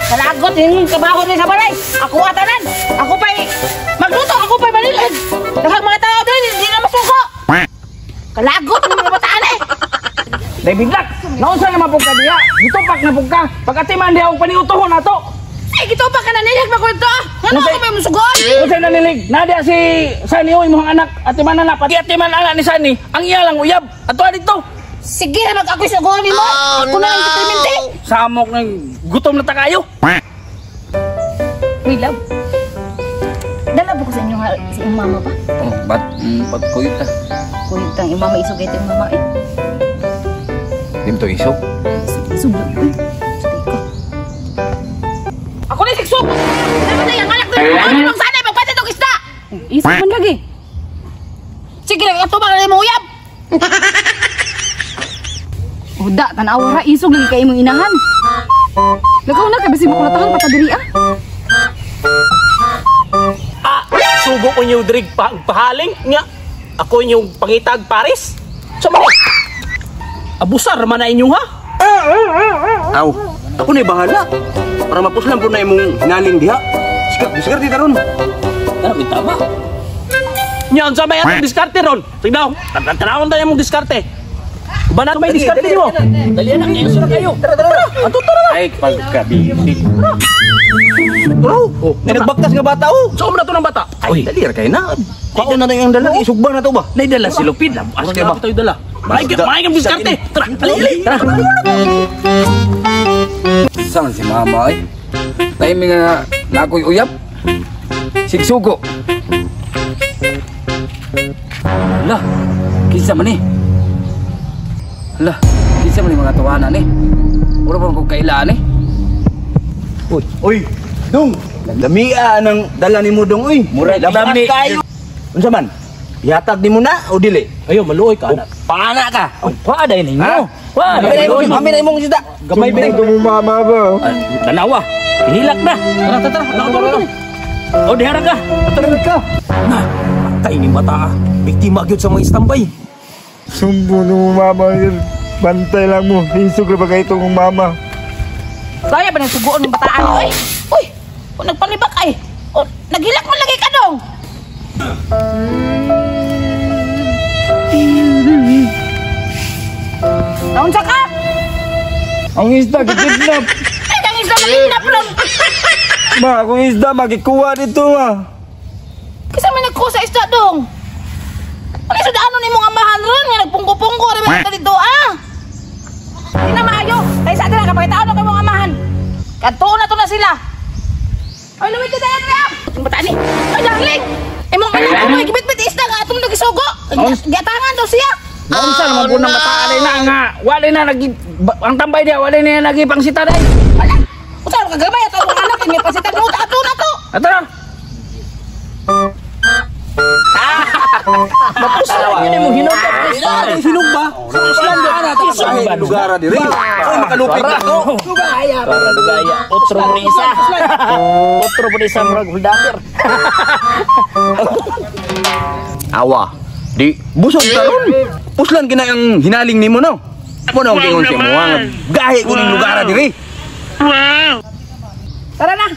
Kalagot yung kabaho din sa balay. Ako atanan. Ako pa'y magluto. Ako pa'y malilid. Daghang mga tao din, hindi na masuko. Kalagot yung mga bataan eh. Dahil biglat, naunsa naman po ka diya. Gitupak na po ka. Pagkatiman diya ang paniutohon na to. Ay, gitupak ka na nilig makulto. Ano ako may musugon? Kung sa'yo nanilig, nadia si Sunny o imong anak. Atiman na na, pati atiman anak ni Sunny. Ang iya lang uyab. Ato dito. Sige, mag-ako'y sugonin mo. Ako na lang determinti. Samok ng gutom na takayo. Uy, love. Dala ba ko sa inyo si iyong mama ba? Oh, ba't kuyot ta? Kuyog tang iyong mama isog ito yung mama eh. Dim to isog. Isog lang. Uy, sabi ko. Ako na sigsog! Dapat na yung anak ko yung ano nung sana magpati itong isda! Isog man lagi. Sige lang, ito ba ka na yung uyab? Uda, tanawa ra, isog lagi kayo mong inahan. Lagaw na, kabasi mo kulatahan patadiri ah. Sugo ko yung drig pahaling nga. Ako yung pangitag Paris. So mali. Abusar man na inyo ha? Aw, ako na bahala. Para mapuslan po na imong hinaling diha. Sigar di taron. Ano, tama. Nyan sa may atong diskarte ron. Tignan, tanawon tayo mong diskarte. Ba na may diskarte mo? Dali na, iso na kayo. Tara. Ato na. Ay, pagkabisik. Oh, Nagbaktas nga bata oh. so na to ng bata. Ay, dali kayo na. Kaon na yung dala, isugba na to ba? Naidala si Lupid. Asa ka ba ito dala? Maayong diskarte. Tara, dali. Tara. Saan si mama ay? Tayo nga nakoy uyap. Sigsugo. Lah, kisa man eh. Lah, kisa man mga tawanan eh. Wala pa kong kailan eh. Uy, Dong, lamia ng dala ni mo Dong, uy. Murag lami kayo. Unsa man? Ihatag ni mo na o dili? Ayo, maluoy ka anak. Paana ka. Paaday ninyo. Kami na imong sida. Gamay ba mo mama ba? Dalawa. Hinilak na. Tara. Nakatulog. O, dihara ka. Atulog ka. Na, tayo ni mata. Biktima gyud sa mga istambay. Sumbo mo mama. Bantay lang mo. Isog na ba kayo itong mama? Kaya ba nagsugoon ng bataan? Uy, nagpalibak ay. Nagilak man lagi ka dong. Naunsa ka? Ang isda, gitidnap. Ay, ang isda magkidnap lang. Ma, akong isda, magikuha dito ma. Kasi may nagkuha sa isda dong. Ano sa daanon ni mga amahan ron nga nagpungko-pungko rin mga dito ah. Hindi na maayo. Tayo sa atin na kapag itaon na kayo mga amahan. Kantuon na to na sila. Ay, lumit ka tayo na. Ang bata ni. Ay, darling. Imong anak ko may gibit-bit isda nga atong nagisugo. Gatangan daw siya. Naunsa naman po ng bataan na nga. Wala na nagi ang tambay dia, wala na nagipang sita day. Wala. Usa ka gamay ato ang anak ni pasitan mo ato na to. Ato na. Mapusalawa yun mo hinod ka. Hinog ba? Islam di ana ta sa lugar diri. Ay makalupit ka to. Lugaya. Para lugaya. Otro po isa. Otro po isa murag huldaper. Awa. Di busog taron. Puslan kina ang hinaling nimo no. Mo na ang gingon si mo ang gahi ko ning lugar diri. Tara na.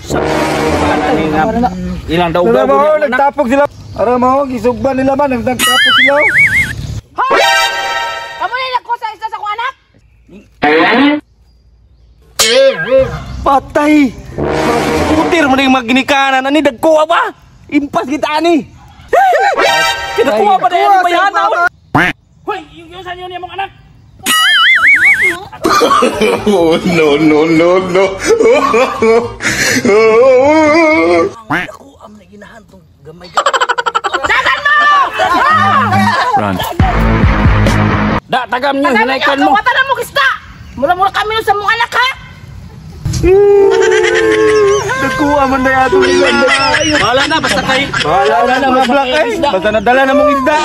Ilang daw Tara gabo mo, niya. nagtapog sila. Tara mo, gisugban nila man, nagtapog sila. Amo na nagkuha sa isda sa kong anak. Patay. Putir mo ning maginikanan ani dagkuha ba? Impas kita ani. Kinakuha pa na yan yung bayanaw. Hoy, yung saan yun yung mong anak? Oh, no. Ako am na ginahan tong gamay. Dagan mo! Run. Da, tagam nyo, hinaikan mo. Kawatan mo kista. Mula-mula kami nun sa mong anak ha. Nagkuha man na yato nila. Wala na, basta kayo. Wala na mga black eh. Basta nadala na mong isda.